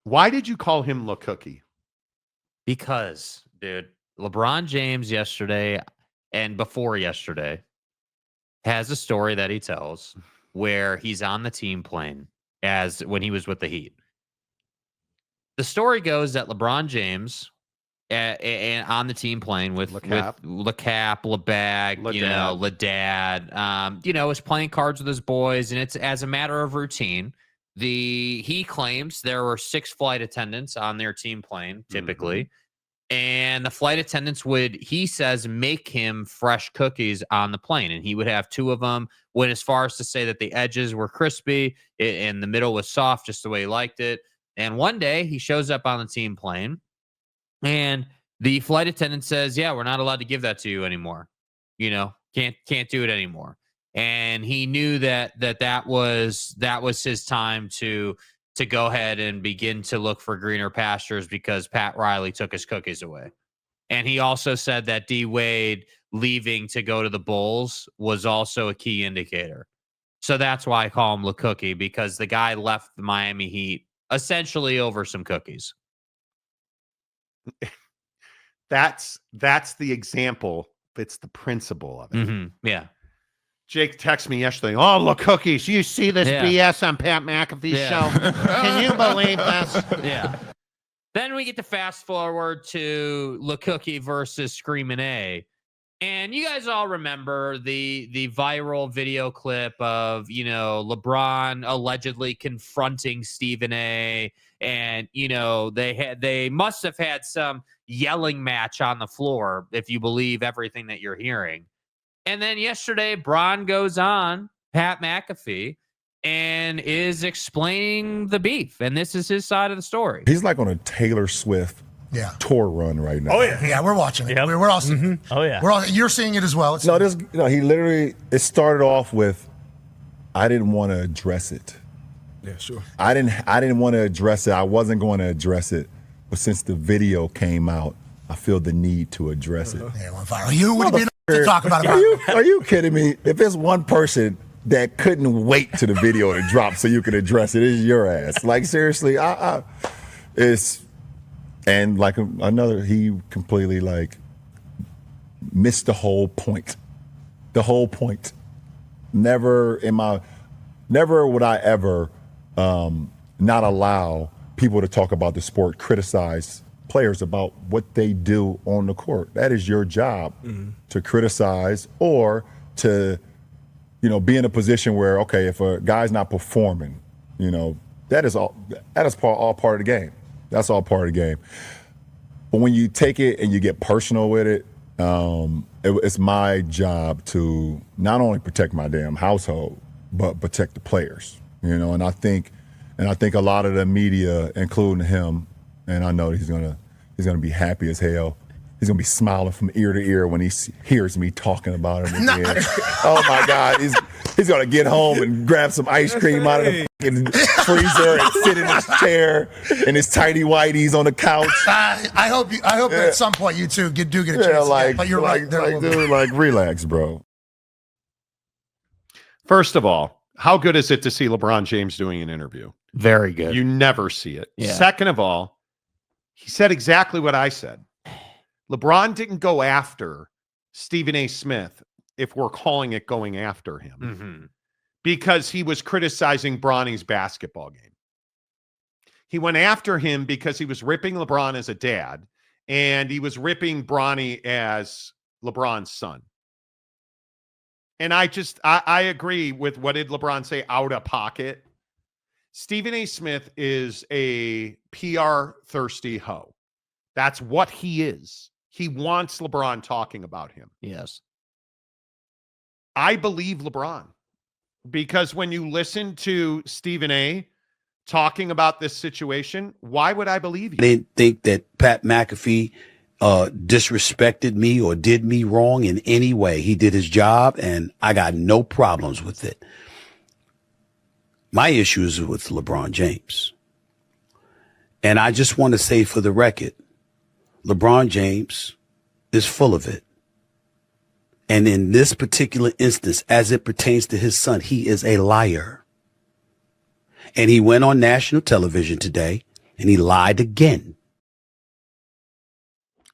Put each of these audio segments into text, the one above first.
Why did you call him La Cookie? Because, dude, LeBron James yesterday and before yesterday has a story that he tells where he's on the team plane as when he was with the Heat. The story goes that LeBron James and on the team plane with LeCap, LeBag, Ladad, is playing cards with his boys, and it's as a matter of routine. He claims there were 6 flight attendants on their team plane typically, and the flight attendants would, he says, make him fresh cookies on the plane, and he would have 2 of them. Went as far as to say that the edges were crispy and the middle was soft, just the way he liked it. And one day he shows up on the team plane, and the flight attendant says, "Yeah, we're not allowed to give that to you anymore. Can't do it anymore." And he knew that was his time to go ahead and begin to look for greener pastures because Pat Riley took his cookies away. And he also said that D Wade leaving to go to the Bulls was also a key indicator. So that's why I call him La Cookie, because the guy left the Miami Heat essentially over some cookies. That's the example. It's the principle of it. Yeah. Jake texted me yesterday. Oh, La Cookies, you see this BS on Pat McAfee Show? Can you believe this? Yeah. Then we get to fast forward to La Cookie versus Screamin' A. And you guys all remember the viral video clip of, LeBron allegedly confronting Stephen A. And, they must have had some yelling match on the floor, if you believe everything that you're hearing. And then yesterday, Bron goes on Pat McAfee and is explaining the beef. And this is his side of the story. He's like on a Taylor Swift tour run right now. Oh, yeah. Yeah, we're watching it. Yep. We're all seeing it. Oh, yeah. You're seeing it as well. He literally, it started off with, I didn't want to address it. Yeah, sure. I didn't want to address it. I wasn't going to address it. But since the video came out, I feel the need to address it. Yeah, one viral. You would be to talk about it. Are you kidding me? If there's one person that couldn't wait to the video to drop so you could address it, it's your ass. Like, seriously, it's, and like another, he completely missed the whole point. The whole point. Never would I ever not allow people to talk about the sport, criticize players about what they do on the court. That is your job, to criticize or to, be in a position where, okay, if a guy's not performing, that is all part of the game. That's all part of the game. But when you take it and you get personal with it, it's my job to not only protect my damn household, but protect the players. And I think a lot of the media, including him, and I know he's gonna be happy as hell. He's gonna be smiling from ear to ear when he hears me talking about him again. Oh my God, he's gonna get home and grab some ice cream out of the fucking freezer and sit in his chair in his tighty whities on the couch. I hope at some point you two do get a chance. But you're right. Dude, relax, bro. First of all, how good is it to see LeBron James doing an interview? Very good. You never see it. Yeah. Second of all, he said exactly what I said. LeBron didn't go after Stephen A. Smith, if we're calling it going after him, because he was criticizing Bronny's basketball game. He went after him because he was ripping LeBron as a dad, and he was ripping Bronny as LeBron's son. And I agree with what did LeBron say, out of pocket. Stephen A. Smith is a PR thirsty hoe. That's what he is. He wants LeBron talking about him. Yes. I believe LeBron, because when you listen to Stephen A. talking about this situation, why would I believe you? I didn't think that Pat McAfee disrespected me or did me wrong in any way. He did his job, and I got no problems with it. My issue is with LeBron James. And I just want to say for the record, LeBron James is full of it. And in this particular instance, as it pertains to his son, he is a liar. And he went on national television today And he lied again.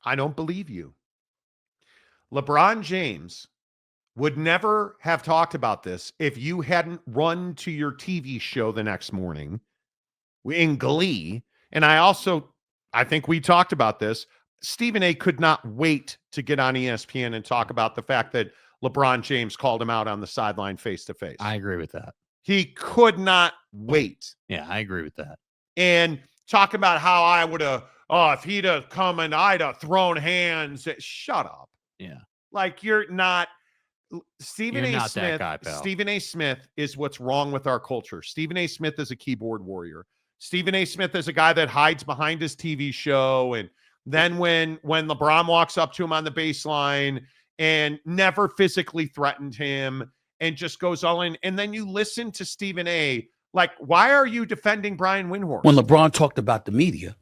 I don't believe you. LeBron James would never have talked about this if you hadn't run to your TV show the next morning in glee. And I think we talked about this. Stephen A. could not wait to get on ESPN and talk about the fact that LeBron James called him out on the sideline face to face. I agree with that. He could not wait. Yeah, I agree with that. And talk about how I would have, if he'd have come and I'd have thrown hands. Shut up. Yeah. Like, you're not. Stephen You're A. not Smith. that guy, pal. Stephen A. Smith is what's wrong with our culture. Stephen A. Smith is a keyboard warrior. Stephen A. Smith is a guy that hides behind his TV show. And then when LeBron walks up to him on the baseline and never physically threatened him and just goes all in. And then you listen to Stephen A. Like, why are you defending Brian Windhorst? When LeBron talked about the media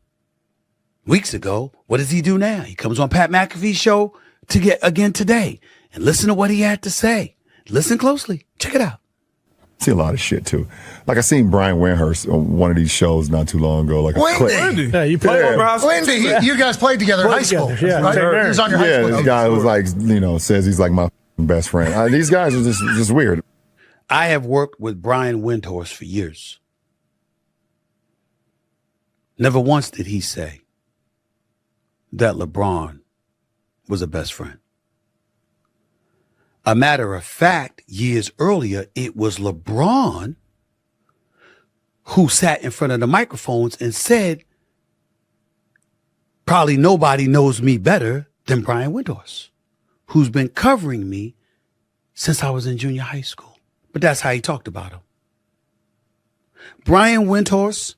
weeks ago, what does he do now? He comes on Pat McAfee Show again today and listen to what he had to say. Listen closely. Check it out. See a lot of shit too. Like I seen Brian Windhorst on one of these shows not too long ago. Like Wendy. Yeah, you played with Bron. Wendy, you guys played together in high school. Yeah, right? He was on your high school this team. guy was like, says he's like my best friend. These guys are just weird. I have worked with Brian Windhorst for years. Never once did he say that LeBron was a best friend. A matter of fact, years earlier, it was LeBron who sat in front of the microphones and said, probably nobody knows me better than Brian Windhorst, who's been covering me since I was in junior high school. But that's how he talked about him. Brian Windhorst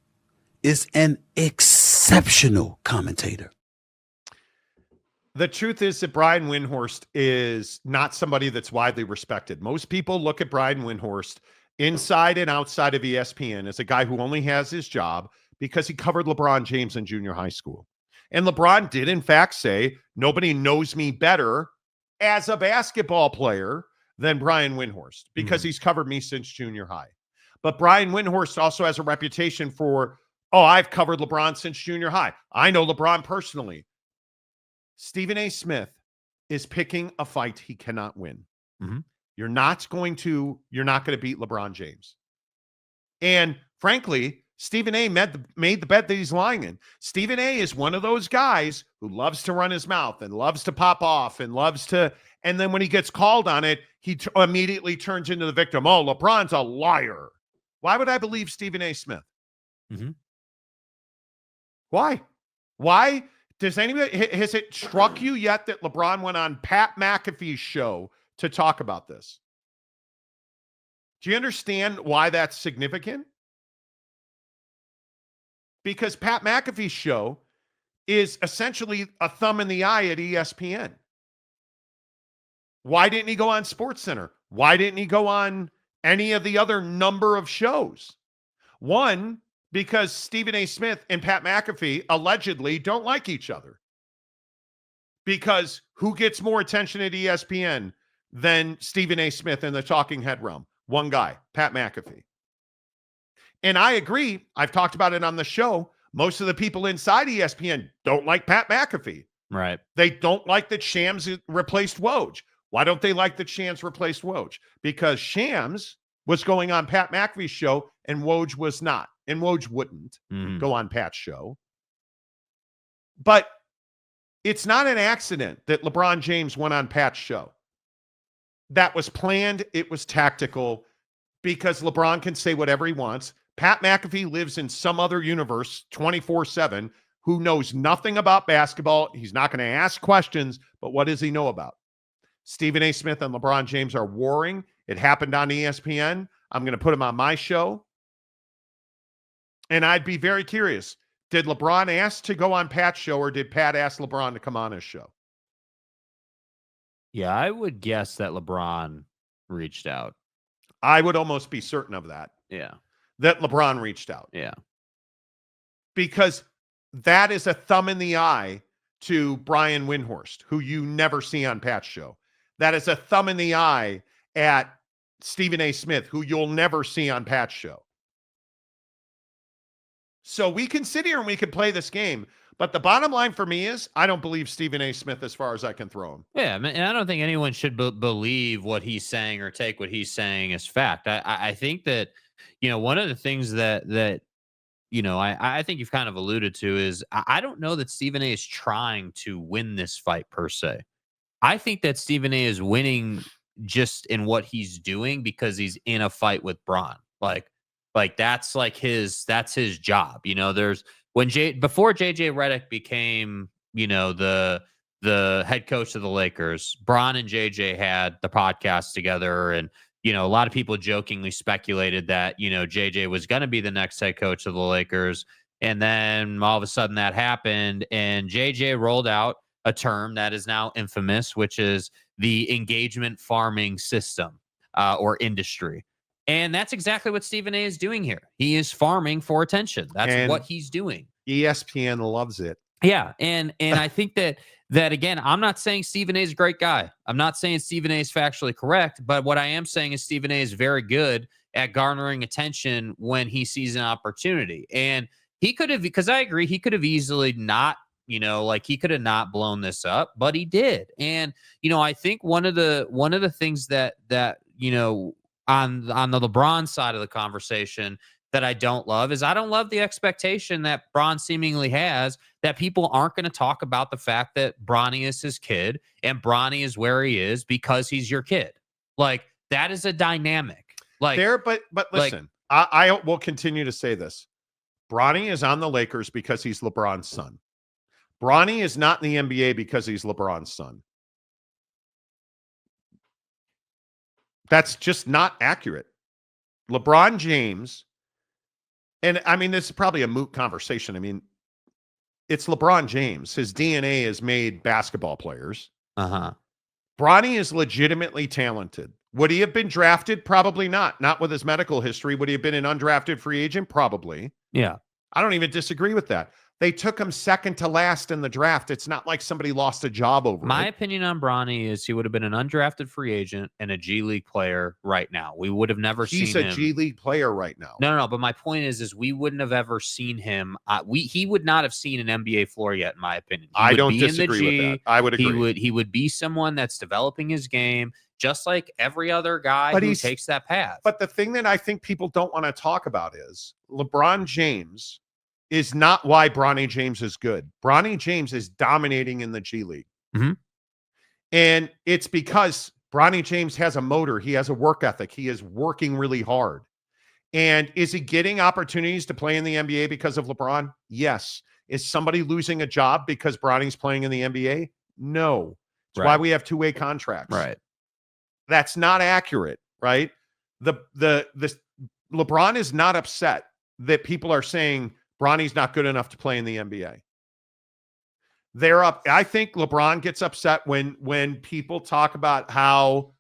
is an exceptional commentator. The truth is that Brian Windhorst is not somebody that's widely respected. Most people look at Brian Windhorst inside and outside of ESPN as a guy who only has his job because he covered LeBron James in junior high school. And LeBron did, in fact, say, nobody knows me better as a basketball player than Brian Windhorst because he's covered me since junior high. But Brian Windhorst also has a reputation for, I've covered LeBron since junior high. I know LeBron personally. Stephen A. Smith is picking a fight he cannot win. Mm-hmm. You're not going to beat LeBron James. And frankly, Stephen A. made the bet that he's lying in. Stephen A. is one of those guys who loves to run his mouth and loves to pop off and and then when he gets called on it, he immediately turns into the victim. Oh, LeBron's a liar. Why would I believe Stephen A. Smith? Mm-hmm. Why? Has it struck you yet that LeBron went on Pat McAfee's show to talk about this? Do you understand why that's significant? Because Pat McAfee's show is essentially a thumb in the eye at ESPN. Why didn't he go on SportsCenter? Why didn't he go on any of the other number of shows? One, because Stephen A. Smith and Pat McAfee allegedly don't like each other. Because who gets more attention at ESPN than Stephen A. Smith in the talking head realm? One guy, Pat McAfee. And I agree. I've talked about it on the show. Most of the people inside ESPN don't like Pat McAfee. Right. They don't like that Shams replaced Woj. Why don't they like that Shams replaced Woj? Because Shams was going on Pat McAfee's show and Woj was not. And Woj wouldn't go on Pat's show. But it's not an accident that LeBron James went on Pat's show. That was planned. It was tactical because LeBron can say whatever he wants. Pat McAfee lives in some other universe 24/7 who knows nothing about basketball. He's not going to ask questions, but what does he know about? Stephen A. Smith and LeBron James are warring. It happened on ESPN. I'm going to put him on my show. And I'd be very curious. Did LeBron ask to go on Pat's show or did Pat ask LeBron to come on his show? Yeah, I would guess that LeBron reached out. I would almost be certain of that. Yeah. That LeBron reached out. Yeah. Because that is a thumb in the eye to Brian Windhorst, who you never see on Pat's show. That is a thumb in the eye at Stephen A. Smith, who you'll never see on Pat's show. So we can sit here and we can play this game. But the bottom line for me is I don't believe Stephen A. Smith as far as I can throw him. Yeah, and I don't think anyone should believe what he's saying or take what he's saying as fact. I think that, one of the things that I think you've kind of alluded to is I don't know that Stephen A. is trying to win this fight per se. I think that Stephen A. is winning just in what he's doing because he's in a fight with Bron. Like that's his job. There's before JJ Redick became, the head coach of the Lakers, Bron and JJ had the podcast together, and a lot of people jokingly speculated that, JJ was going to be the next head coach of the Lakers. And then all of a sudden that happened, and JJ rolled out a term that is now infamous, which is the engagement farming system or industry. And that's exactly what Stephen A. is doing here. He is farming for attention. That's what he's doing. ESPN loves it. Yeah. And I think that again, I'm not saying Stephen A. is a great guy. I'm not saying Stephen A. is factually correct, but what I am saying is Stephen A. is very good at garnering attention when he sees an opportunity. And he could have, because I agree, he could have easily not, he could have not blown this up, but he did. And, I think one of the things that on the LeBron side of the conversation that I don't love is I don't love the expectation that Bron seemingly has that people aren't going to talk about the fact that Bronny is his kid and Bronny is where he is because he's your kid. Like, that is a dynamic. Like there, but listen, I will continue to say this. Bronny is on the Lakers because he's LeBron's son. Bronny is not in the NBA because he's LeBron's son. That's just not accurate. LeBron James, and I mean, this is probably a moot conversation. I mean, it's LeBron James. His DNA has made basketball players. Bronny is legitimately talented. Would he have been drafted? Probably not. Not with his medical history. Would he have been an undrafted free agent? Probably. Yeah. I don't even disagree with that. They took him second to last in the draft. It's not like somebody lost a job over My it. opinion on Bronny is he would have been an undrafted free agent and a G League player right now. We would have never seen him. He's a G League player right now. No. But my point is we wouldn't have ever seen him. He would not have seen an NBA floor yet, in my opinion. I don't disagree with that. I would agree. He would be someone that's developing his game, just like every other guy who takes that path. But the thing that I think people don't want to talk about is LeBron James is not why Bronny James is good. Bronny James is dominating in the G League. And it's because Bronny James has a motor. He has a work ethic. He is working really hard. And is he getting opportunities to play in the NBA because of LeBron? Yes. Is somebody losing a job because Bronny's playing in the NBA? No. That's why we have two-way contracts. Right. That's not accurate, right? The LeBron is not upset that people are saying Bronny's not good enough to play in the NBA. They're up. I think LeBron gets upset when people talk about how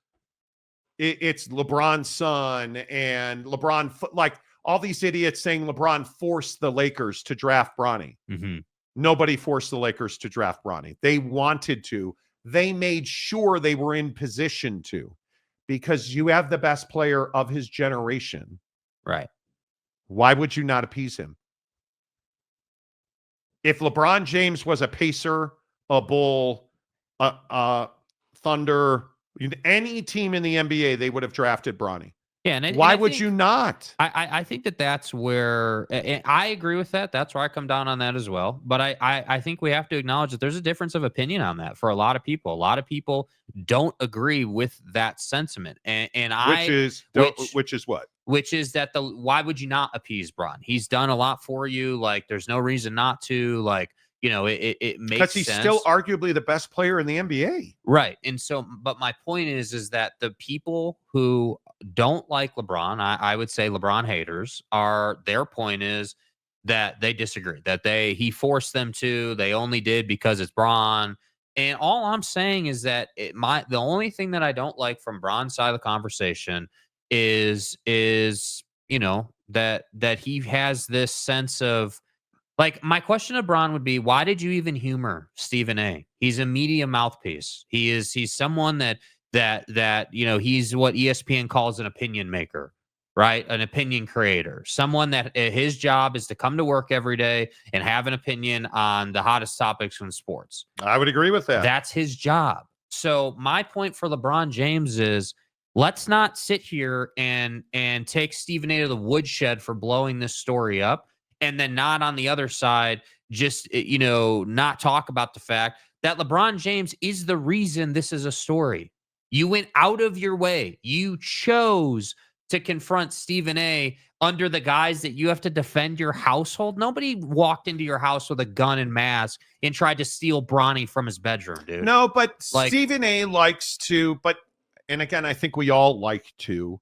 it's LeBron's son and LeBron, like all these idiots saying LeBron forced the Lakers to draft Bronny. Nobody forced the Lakers to draft Bronny. They wanted to. They made sure they were in position to, because you have the best player of his generation. Right. Why would you not appease him? If LeBron James was a Pacer, a Bull, a Thunder, any team in the NBA, they would have drafted Bronny. Yeah, and why would you not? I think that's where I agree with that. That's where I come down on that as well. But I think we have to acknowledge that there's a difference of opinion on that for a lot of people. A lot of people don't agree with that sentiment, which is what? Which is that why would you not appease Bron? He's done a lot for you. Like, there's no reason not to. Like, it makes sense. Because he's still arguably the best player in the NBA. Right. And so, but my point is that the people who don't like LeBron, I would say LeBron haters, their point is that they disagree, that he forced them to, they only did because it's Bron. And all I'm saying is that the only thing that I don't like from Bron's side of the conversation is that he has this sense of, like, my question to Bron would be, why did you even humor Stephen A? He's a media mouthpiece. He's someone that he's what ESPN calls an opinion maker. right? An opinion creator, someone that his job is to come to work every day and have an opinion on the hottest topics in sports. I would agree with that. That's his job. So my point for LeBron James is, let's not sit here and take Stephen A to the woodshed for blowing this story up, and then not on the other side just not talk about the fact that LeBron James is the reason this is a story. You went out of your way. You chose to confront Stephen A under the guise that you have to defend your household. Nobody walked into your house with a gun and mask and tried to steal Bronny from his bedroom, dude. No, but Stephen A likes to, and again, I think we all like to,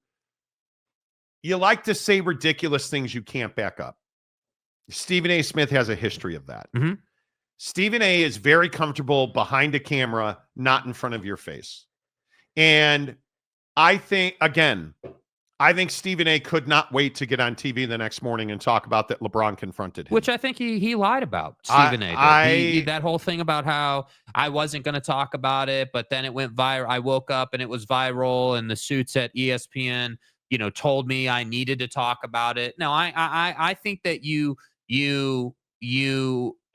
you like to say ridiculous things you can't back up. Stephen A. Smith has a history of that. Mm-hmm. Stephen A. is very comfortable behind a camera, not in front of your face. And I think Stephen A. could not wait to get on TV the next morning and talk about that LeBron confronted him. Which I think he lied about, Stephen A. That whole thing about how I wasn't going to talk about it, but then it went viral. I woke up and it was viral, and the suits at ESPN, told me I needed to talk about it. No, I think that you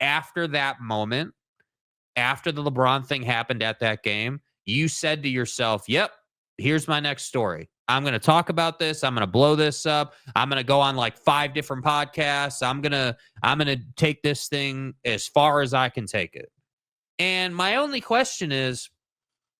after that moment, after the LeBron thing happened at that game, you said to yourself, yep, here's my next story. I'm going to talk about this. I'm going to blow this up. I'm going to go on like 5 different podcasts. I'm going to take this thing as far as I can take it. And my only question is,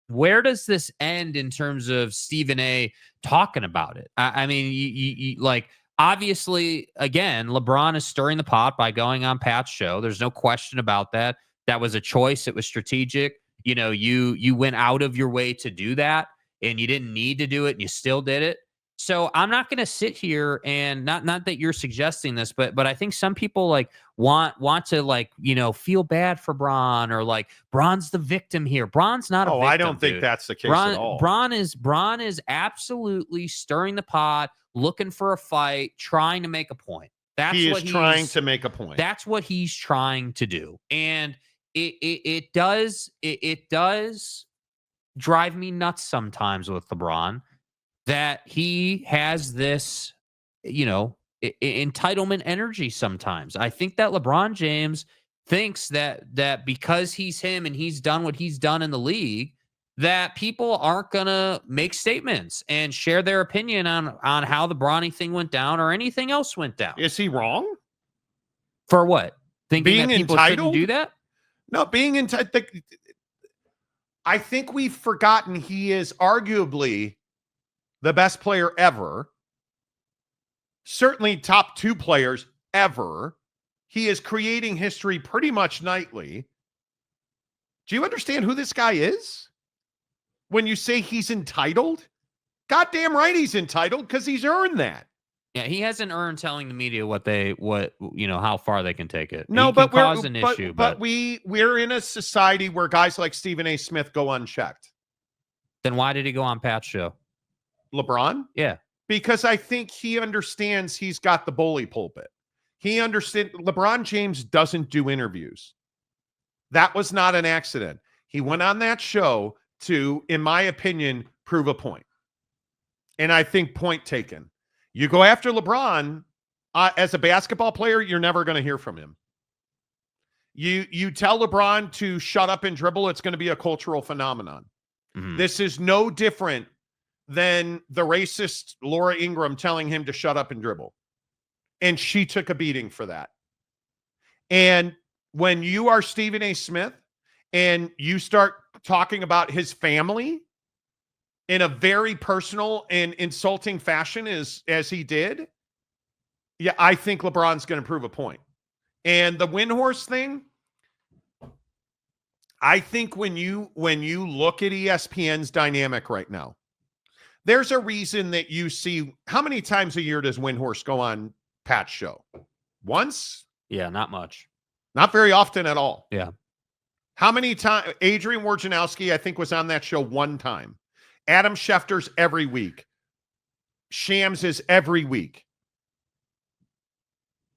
where does this end in terms of Stephen A talking about it? I mean, you obviously, again, LeBron is stirring the pot by going on Pat's show. There's no question about that. That was a choice. It was strategic. You went out of your way to do that, and you didn't need to do it, and you still did it. So I'm not going to sit here and not that you're suggesting this, but I think some people want to feel bad for Bron, or Bron's the victim here. Bron's not a victim. I don't think that's the case at all. Bron is absolutely stirring the pot, looking for a fight, trying to make a point. He's trying to make a point. That's what he's trying to do. And it does drive me nuts sometimes with LeBron that he has this, entitlement energy sometimes. I think that LeBron James thinks that because he's him and he's done what he's done in the league, that people aren't going to make statements and share their opinion on how the Bronny thing went down or anything else went down. Is he wrong? For what? Thinking being that people entitled? shouldn't do that? No, being entitled. I think we've forgotten he is arguably the best player ever. Certainly top 2 players ever. He is creating history pretty much nightly. Do you understand who this guy is? When you say he's entitled? Goddamn right he's entitled, because he's earned that. Yeah, he hasn't earned telling the media how far they can take it. No, but we're in a society where guys like Stephen A. Smith go unchecked. Then why did he go on Pat's show? LeBron? Yeah. Because I think he understands he's got the bully pulpit. He understands LeBron James doesn't do interviews. That was not an accident. He went on that show to, in my opinion, prove a point. And I think point taken. You go after LeBron as a basketball player, you're never going to hear from him. You tell LeBron to shut up and dribble, it's going to be a cultural phenomenon. Mm-hmm. This is no different than the racist Laura Ingraham telling him to shut up and dribble. And she took a beating for that. And when you are Stephen A. Smith and you start talking about his family in a very personal and insulting fashion as he did, yeah, I think LeBron's going to prove a point. And the Windhorse thing, I think when you look at ESPN's dynamic right now, there's a reason that you see, how many times a year does Windhorse go on Pat's show? Once? Yeah, not much. Not very often at all. Yeah. How many times? Adrian Wojnarowski, I think, was on that show one time. Adam Schefter's every week. Shams is every week.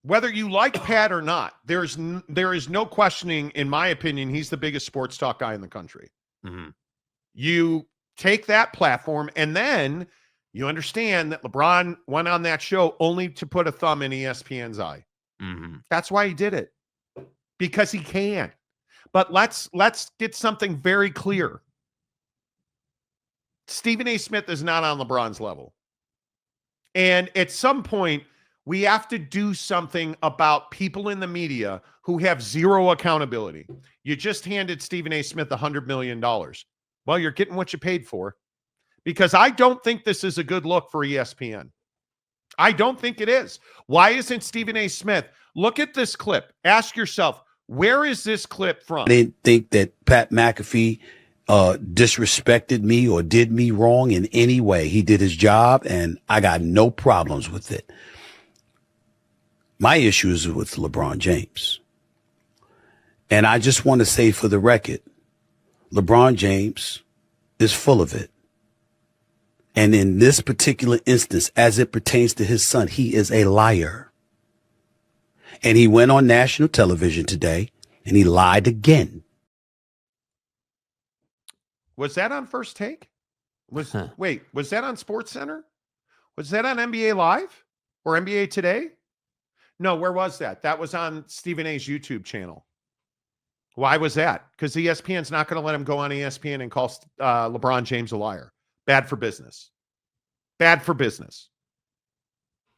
Whether you like Pat or not, there is no questioning, in my opinion, he's the biggest sports talk guy in the country. Mm-hmm. You take that platform and then You understand that LeBron went on that show only to put a thumb in ESPN's eye. That's why he did it, because he can. But let's get something very clear. Stephen A. Smith is not on LeBron's level. And at some point, we have to do something about people in the media who have zero accountability. You just handed Stephen A. Smith $100 million. Well, you're getting what you paid for. Because I don't think this is a good look for ESPN. I don't think it is. Why isn't Stephen A. Smith? Look at this clip. Ask yourself, where is this clip from? I didn't think that Pat McAfee disrespected me or did me wrong in any way. He did his job, and I got no problems with it. My issue is with LeBron James. And I just want to say for the record, LeBron James is full of it. And in this particular instance, as it pertains to his son, he is a liar. And he went on national television today and he lied again. Was that on First Take? Wait, was that on SportsCenter? Was that on NBA Live or NBA Today? No, where was that? That was on Stephen A's YouTube channel. Why was that? Because ESPN's not going to let him go on ESPN and call LeBron James a liar. Bad for business. Bad for business.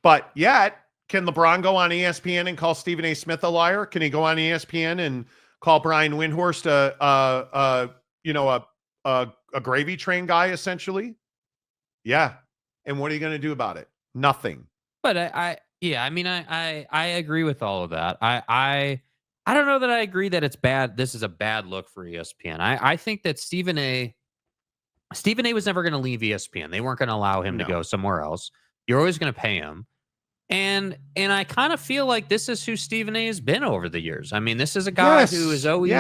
But yet, can LeBron go on ESPN and call Stephen A. Smith a liar? Can he go on ESPN and call Brian Windhorst a gravy train guy, essentially? Yeah. And what are you going to do about it? Nothing. But I agree with all of that. I don't know that I agree that it's bad. This is a bad look for ESPN. I think that Stephen A. was never going to leave ESPN. They weren't going to allow him to go somewhere else. You're always going to pay him. And I kind of feel like this is who Stephen A. has been over the years. I mean, this is a guy who is always,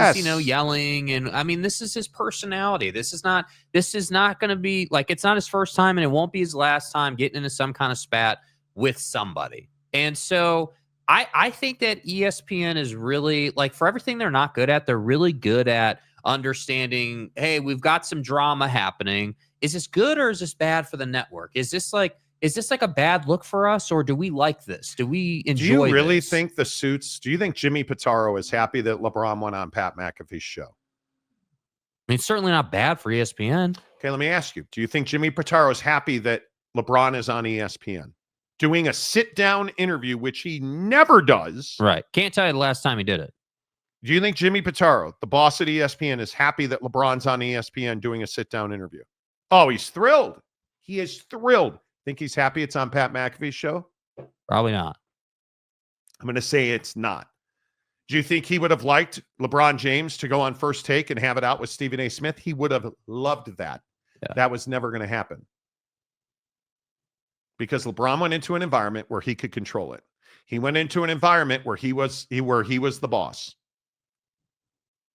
yelling. And I mean, this is his personality. This is not going to be like, it's not his first time and it won't be his last time getting into some kind of spat with somebody. And so I think that ESPN is really, like, for everything they're not good at, they're really good at understanding, hey, we've got some drama happening. Is this good or is this bad for the network? Is this like a bad look for us, or do we like this? Do we enjoy this? Do you really think do you think Jimmy Pitaro is happy that LeBron went on Pat McAfee's show? I mean, it's certainly not bad for ESPN. Okay, let me ask you. Do you think Jimmy Pitaro is happy that LeBron is on ESPN? Doing a sit-down interview, which he never does. Right. Can't tell you the last time he did it. Do you think Jimmy Pitaro, the boss at ESPN, is happy that LeBron's on ESPN doing a sit-down interview? Oh, he's thrilled. He is thrilled. Think he's happy it's on Pat McAfee's show? Probably not. I'm going to say it's not. Do you think he would have liked LeBron James to go on First Take and have it out with Stephen A. Smith? He would have loved that. Yeah. That was never going to happen. Because LeBron went into an environment where he could control it. He went into an environment where he was the boss.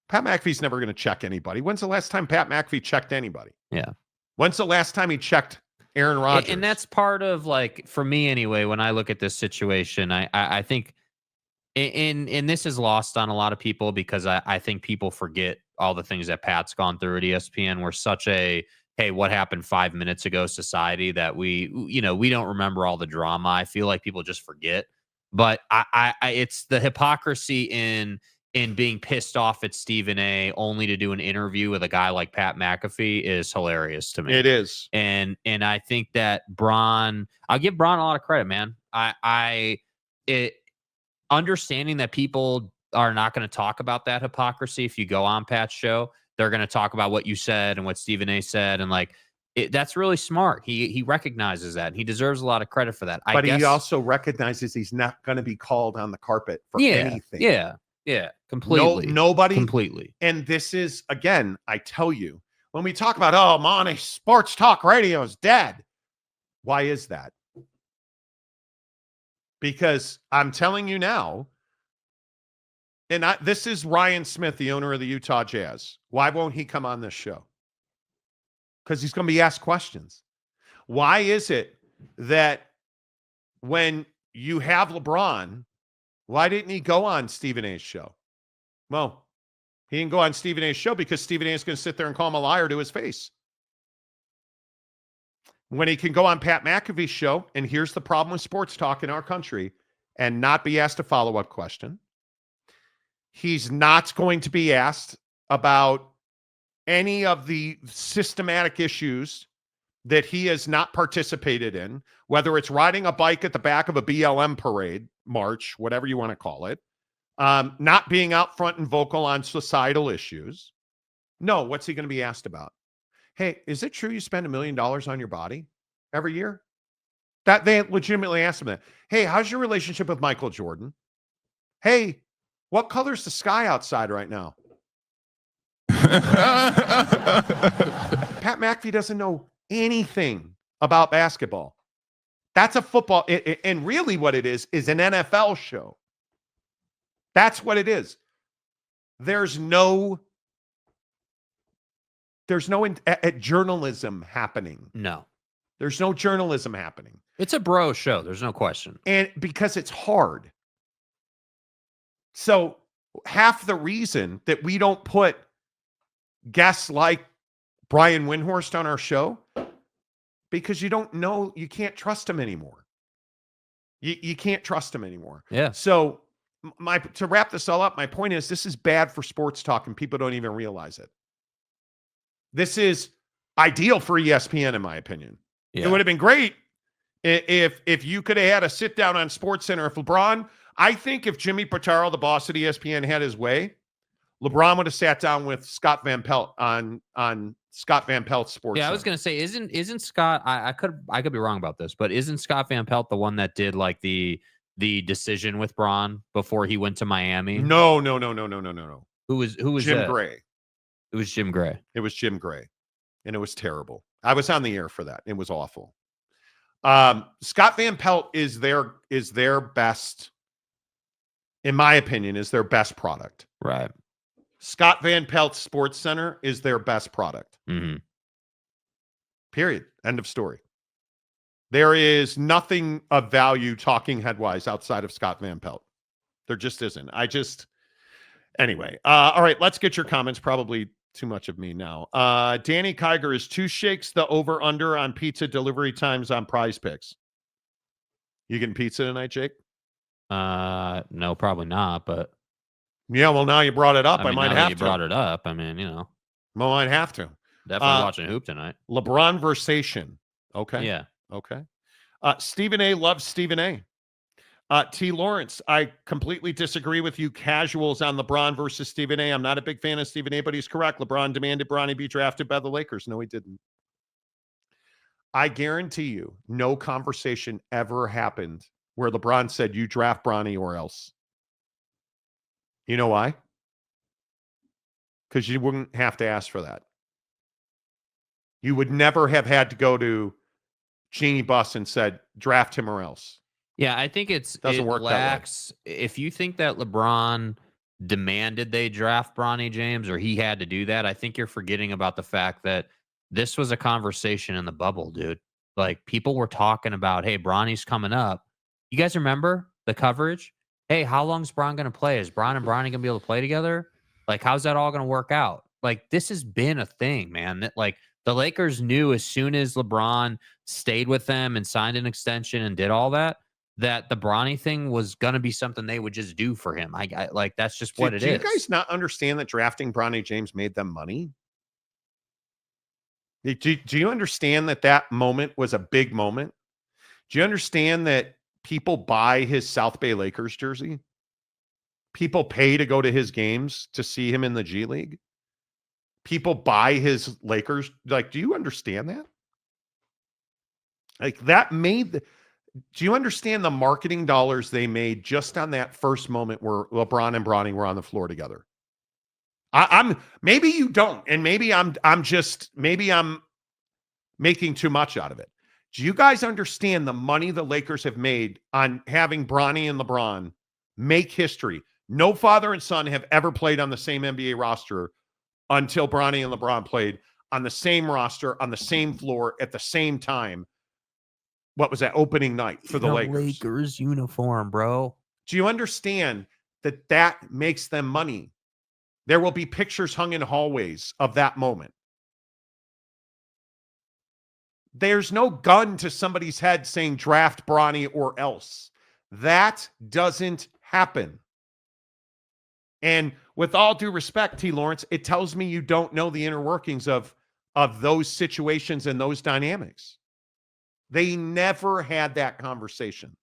Pat McAfee's never going to check anybody. When's the last time Pat McAfee checked anybody? Yeah. When's the last time he checked Aaron Rodgers? And that's part of, like, for me anyway, when I look at this situation, I think, and this is lost on a lot of people because I think people forget all the things that Pat's gone through at ESPN. We're such a, hey, what happened 5 minutes ago society that we don't remember all the drama. I feel like people just forget. But I it's the hypocrisy in being pissed off at Stephen A. only to do an interview with a guy like Pat McAfee is hilarious to me. It is. And I think that I'll give Bron a lot of credit, man. Understanding that people are not going to talk about that hypocrisy if you go on Pat's show. They're going to talk about what you said and what Stephen A. said. And, like, that's really smart. He recognizes that. And he deserves a lot of credit for that. But he also recognizes he's not going to be called on the carpet for anything. Yeah. Completely. Nobody. Completely. And this is, again, I tell you, when we talk about, oh, Monty, sports talk radio is dead. Why is that? Because I'm telling you now, and this is Ryan Smith, the owner of the Utah Jazz. Why won't he come on this show? Because he's going to be asked questions. Why is it that when you have LeBron, why didn't he go on Stephen A's show? Well, he didn't go on Stephen A's show because Stephen A is going to sit there and call him a liar to his face. when he can go on Pat McAfee Show, and here's the problem with sports talk in our country, and not be asked a follow-up question. He's not going to be asked about any of the systematic issues that he has not participated in, whether it's riding a bike at the back of a BLM parade, march, whatever you want to call it, not being out front and vocal on societal issues. No, what's he going to be asked about? Hey, is it true you spend $1 million on your body every year? That they legitimately asked him that. Hey, how's your relationship with Michael Jordan? Hey, what color's the sky outside right now? Pat McAfee doesn't know anything about basketball. That's a football, and really what it is an NFL show. That's what it is. There's no journalism happening. No. There's no journalism happening. It's a bro show. There's no question. And because it's hard. So half the reason that we don't put guests like Brian Windhorst on our show, because you don't know, you can't trust him anymore. You can't trust him anymore. Yeah. So to wrap this all up, my point is this is bad for sports talk and people don't even realize it. This is ideal for ESPN, in my opinion. Yeah. It would have been great if you could have had a sit down on SportsCenter. If LeBron, I think if Jimmy Pitaro, the boss at ESPN, had his way, LeBron would have sat down with Scott Van Pelt on Scott Van Pelt's Sports. Yeah, I was gonna say, isn't Scott? I could be wrong about this, but isn't Scott Van Pelt the one that did like the decision with Bron before he went to Miami? No. Who was Jim that? Gray? It was Jim Gray. It was Jim Gray, and it was terrible. I was on the air for that. It was awful. Scott Van Pelt is their best, in my opinion, is their best product. Right. Scott Van Pelt's SportsCenter is their best product. Mm-hmm. Period. End of story. There is nothing of value talking headwise outside of Scott Van Pelt. There just isn't. Anyway. All right, let's get your comments. Probably too much of me now. Danny Kiger, is 2 shakes the over-under on pizza delivery times on Prize Picks? You getting pizza tonight, Jake? No, probably not, but... Yeah, well, now you brought it up. I might have to. You brought it up. I mean, Well, I might have to. Definitely watching hoop tonight. LeBron versation. Okay. Yeah. Okay. Stephen A. loves Stephen A. T. Lawrence, I completely disagree with you casuals on LeBron versus Stephen A. I'm not a big fan of Stephen A., but he's correct. LeBron demanded Bronny be drafted by the Lakers. No, he didn't. I guarantee you no conversation ever happened where LeBron said, you draft Bronny or else. You know why? Because you wouldn't have to ask for that. You would never have had to go to Jeannie Buss and said, draft him or else. Yeah, I think it lacks. If you think that LeBron demanded they draft Bronny James or he had to do that, I think you're forgetting about the fact that this was a conversation in the bubble, dude. Like, people were talking about, hey, Bronny's coming up. You guys remember the coverage? Hey, how long's Bron going to play? Is Bron and Bronny going to be able to play together? Like, how's that all going to work out? Like, this has been a thing, man. That, like, the Lakers knew as soon as LeBron stayed with them and signed an extension and did all that, that the Bronny thing was going to be something they would just do for him. I like, that's just what it is. Do you guys not understand that drafting Bronny James made them money? Do you understand that moment was a big moment? Do you understand that people buy his South Bay Lakers jersey? People pay to go to his games to see him in the G League. People buy his Lakers. Like, do you understand that? Like, that made... Do you understand the marketing dollars they made just on that first moment where LeBron and Bronny were on the floor together? I'm maybe you don't, and maybe I'm making too much out of it. Do you guys understand the money the Lakers have made on having Bronny and LeBron make history? No father and son have ever played on the same NBA roster until Bronny and LeBron played on the same roster, on the same floor, at the same time. What was that opening night for the Lakers? Lakers uniform, bro. Do you understand that makes them money? There will be pictures hung in hallways of that moment. There's no gun to somebody's head saying draft Bronny or else. That doesn't happen. And with all due respect, T. Lawrence, it tells me you don't know the inner workings of those situations and those dynamics. They never had that conversation.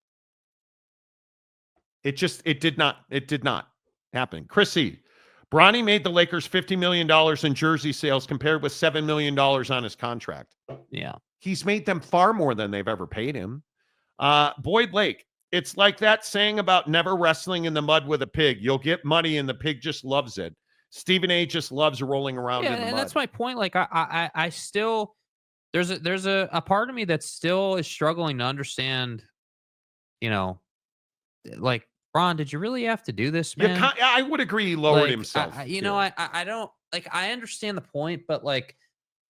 It did not happen. Chrissy, Bronny made the Lakers $50 million in jersey sales compared with $7 million on his contract. Yeah. He's made them far more than they've ever paid him. Boyd Lake, it's like that saying about never wrestling in the mud with a pig. You'll get money and the pig just loves it. Stephen A just loves rolling around in the mud. And that's my point. Like I still, there's a part of me that still is struggling to understand, like, Bron, did you really have to do this, man? Yeah, I would agree he lowered himself. I don't, like, I understand the point, but like,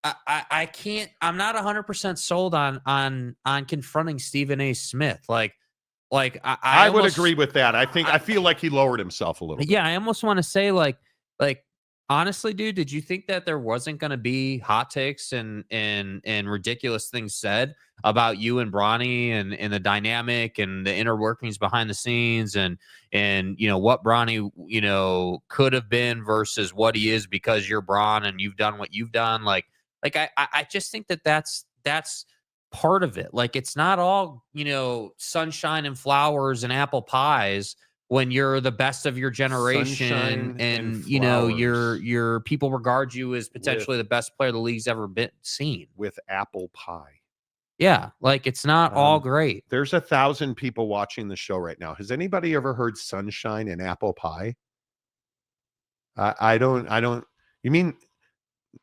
I can't, I'm not 100% sold on confronting Stephen A. Smith. I would agree with that. I feel like he lowered himself a little bit. Yeah, I almost want to say like honestly, dude, did you think that there wasn't going to be hot takes and ridiculous things said about you and Bronny and the dynamic and the inner workings behind the scenes and what Bronny could have been versus what he is because you're Bron and you've done what you've done? I just think that's part of it. Like, it's not all, sunshine and flowers and apple pies when you're the best of your generation and your people regard you as potentially the best player the league's ever been seen. With apple pie. Yeah. Like, it's not all great. There's 1,000 people watching the show right now. Has anybody ever heard sunshine and apple pie? I don't, you mean,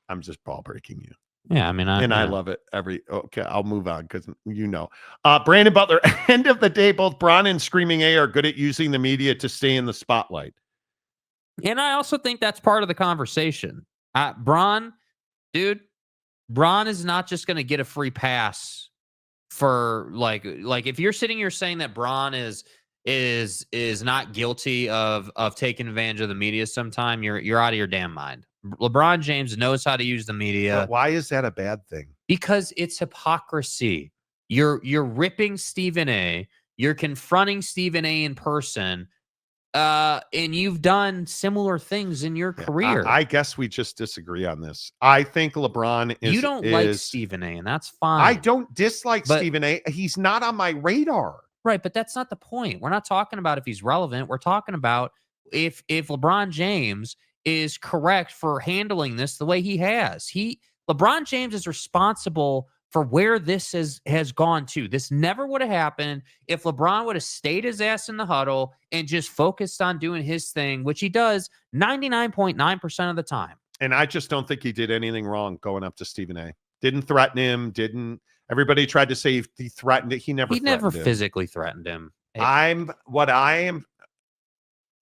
I'm just ball breaking you. Yeah, I mean, I love it. Okay, I'll move on because Brandon Butler. End of the day, both Bron and Screaming A are good at using the media to stay in the spotlight. And I also think that's part of the conversation. Bron is not just going to get a free pass for like if you're sitting here saying that Bron is not guilty of taking advantage of the media sometime, you're out of your damn mind. LeBron James knows how to use the media. But why is that a bad thing? Because it's hypocrisy. You're ripping Stephen A. You're confronting Stephen A. in person, and you've done similar things in your career. I guess we just disagree on this. I think LeBron is. You don't like Stephen A., and that's fine. I don't dislike Stephen A. He's not on my radar. Right, but that's not the point. We're not talking about if he's relevant. We're talking about if LeBron James is correct for handling this the way he has. LeBron James is responsible for where this has gone to. This never would have happened if LeBron would have stayed his ass in the huddle and just focused on doing his thing, which he does 99.9% of the time. And I just don't think he did anything wrong going up to Stephen A. Didn't threaten him. Everybody tried to say he threatened it. He never physically threatened him.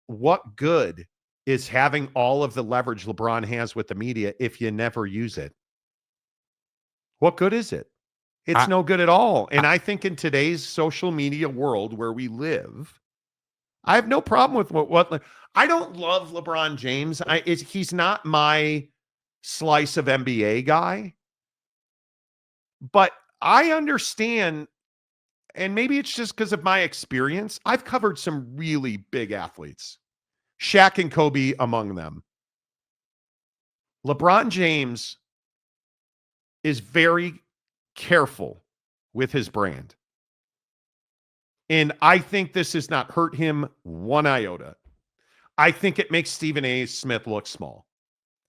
What good is having all of the leverage LeBron has with the media if you never use it? What good is it? It's no good at all. And I think in today's social media world where we live, I have no problem with what I don't love LeBron James. He's not my slice of NBA guy. But I understand, and maybe it's just because of my experience, I've covered some really big athletes. Shaq and Kobe among them. LeBron James is very careful with his brand. And I think this has not hurt him one iota. I think it makes Stephen A. Smith look small.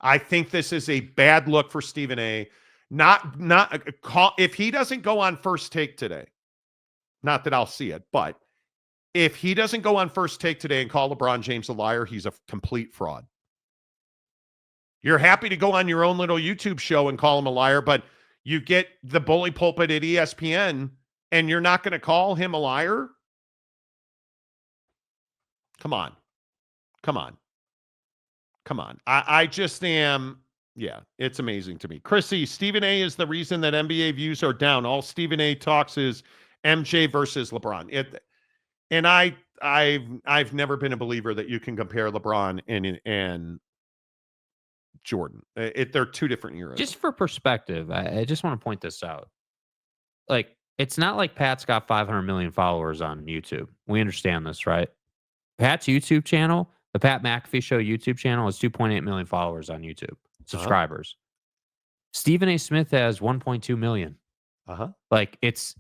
I think this is a bad look for Stephen A. If he doesn't go on First Take today, not that I'll see it, but if he doesn't go on First Take today and call LeBron James a liar, he's a complete fraud. You're happy to go on your own little YouTube show and call him a liar, but you get the bully pulpit at ESPN and you're not going to call him a liar? Come on. I just am. Yeah, it's amazing to me. Chrissy, Stephen A. is the reason that NBA views are down. All Stephen A. talks is MJ versus LeBron. And I've never been a believer that you can compare LeBron and Jordan. They're two different eras. Just for perspective, I just want to point this out. like, it's not like Pat's got 500 million followers on YouTube. We understand this, right? Pat's YouTube channel, the Pat McAfee Show YouTube channel, has 2.8 million followers on YouTube, subscribers. Stephen A. Smith has 1.2 million. Like, it's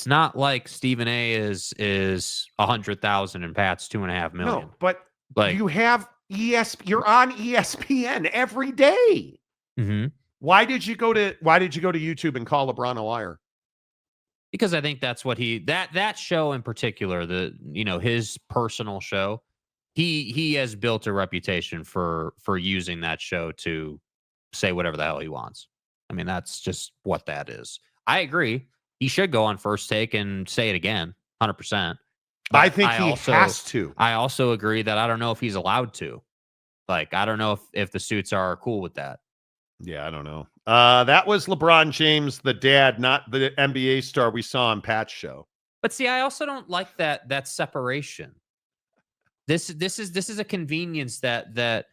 not like Stephen A. is 100,000 and Pat's 2.5 million. No, but like, you have you're on ESPN every day. Why did you go to YouTube and call LeBron a liar? Because I think that's what that show in particular, his personal show, he has built a reputation for using that show to say whatever the hell he wants. I mean, that's just what that is. I agree. He should go on First Take and say it again, 100%. I think he has to. I also agree that I don't know if he's allowed to. Like, I don't know if the suits are cool with that. Yeah, I don't know. That was LeBron James, the dad, not the NBA star we saw on Pat's show. But see, I also don't like that separation. This is a convenience that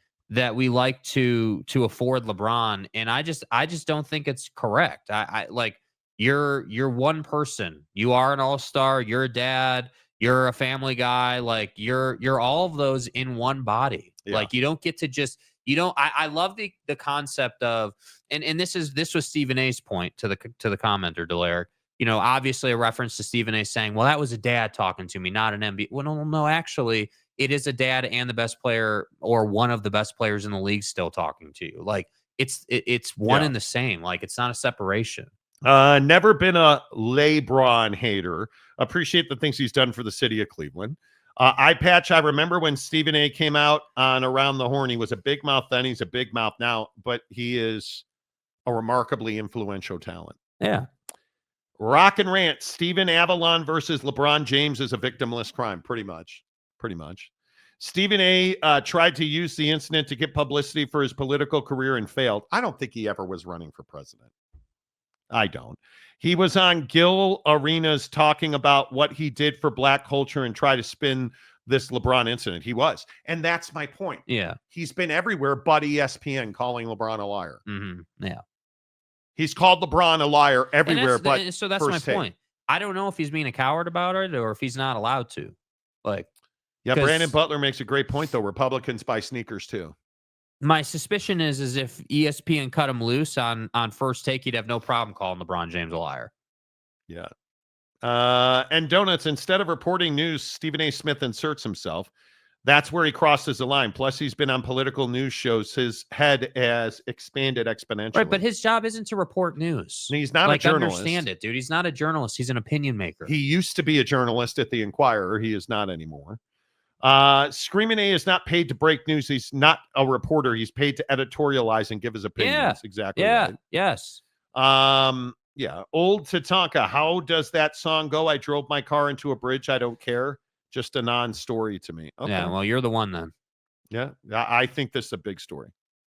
we like to afford LeBron, and I just don't think it's correct. I like, you're one person. You are an all-star. You're a dad. You're a family guy. Like, you're all of those in one body. Yeah. Like, you don't get to just. You don't. I love the concept of, and this was Stephen A.'s point to the commenter, Delaire. Obviously a reference to Stephen A. saying, "Well, that was a dad talking to me, not an NBA." Well, no, actually, it is a dad and the best player or one of the best players in the league still talking to you. Like, it's one and the same. Like, it's not a separation. Never been a LeBron hater. Appreciate the things he's done for the city of Cleveland. Patch, I remember when Stephen A. came out on Around the Horn. He was a big mouth then. He's a big mouth now, but he is a remarkably influential talent. Yeah. Rock and Rant, Stephen Avalon versus LeBron James is a victimless crime. Pretty much. Stephen A. Tried to use the incident to get publicity for his political career and failed. I don't think he ever was running for president. I don't. He was on Gil Arenas talking about what he did for black culture and try to spin this LeBron incident. He was. And that's my point. Yeah. He's been everywhere but ESPN calling LeBron a liar. Yeah. He's called LeBron a liar everywhere but so that's my point. I don't know if he's being a coward about it or if he's not allowed to. Like, yeah, Brandon Butler makes a great point, though. Republicans buy sneakers, too. My suspicion is if ESPN cut him loose on First Take, he'd have no problem calling LeBron James a liar. Yeah. And Donuts, instead of reporting news, Stephen A. Smith inserts himself. That's where he crosses the line. Plus, he's been on political news shows. His head has expanded exponentially. Right, but his job isn't to report news. He's not a journalist. Understand it, dude. He's not a journalist. He's an opinion maker. He used to be a journalist at the Inquirer. He is not anymore. Screaming A is not paid to break news. He's not a reporter. He's paid to editorialize and give his opinions. Yeah. Exactly. Yeah. Right. Yes. Yeah. Old Tatanka. How does that song go? I drove my car into a bridge. I don't care. Just a non-story to me. Okay. Yeah. Well, you're the one then. Yeah. I think this is a big story.